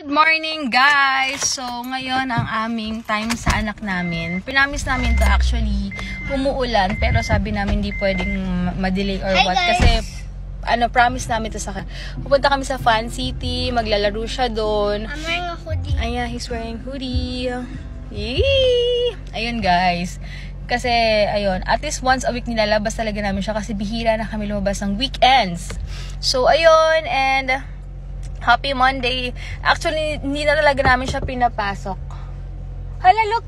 Good morning, guys! So, ngayon ang aming time sa anak namin. Pinamis namin to actually umuulan, pero sabi namin hindi pwedeng ma-delay or what. Guys. Kasi, promise namin to sa pupunta kami sa Fan City, maglalaro siya doon. I'm wearing a hoodie. Ayan, he's wearing hoodie. Yee! Ayun, guys. Kasi, ayun, at least once a week nilalabas talaga namin siya kasi bihira na kami lumabas ng weekends. So, ayun, and happy Monday. Actually, hindi na talaga namin siya pinapasok. Hala, look!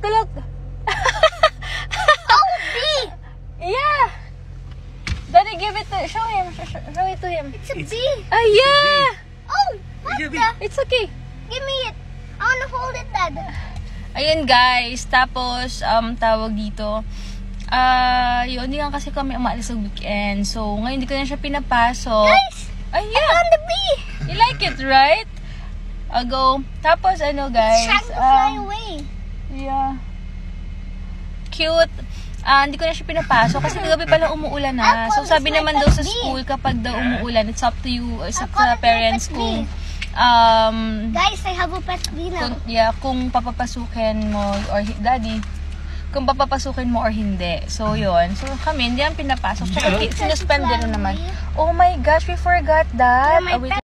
Oh, B! Yeah! Daddy, give it to, show it to him. It's a B. Ah, yeah! Oh, what It's a B. the? It's okay. Give me it. I wanna hold it, Dad. Ayun, guys. Tapos, tawag dito. Yun, hindi lang kasi kami umaalis sa weekend. So, ngayon hindi ko na siya pinapasok. Guys, Ay, I yeah! found the B. You like it, right? I'll go. Tapos, guys. It's trying to fly away. Yeah. Cute. Hindi ko na siya pinapasok kasi kagabi pala umuulan na. So, sabi naman daw sa school, kapag daw umuulan, it's up to you, it's up sa parents kung, Guys, I have a pet B now. kung papapasukin mo, or daddy, kung papapasukin mo or hindi. So, yun. So, kami, hindi ang pinapasok. Tsaka, sinuspend din naman. Oh my gosh, we forgot that. Yeah, my Wait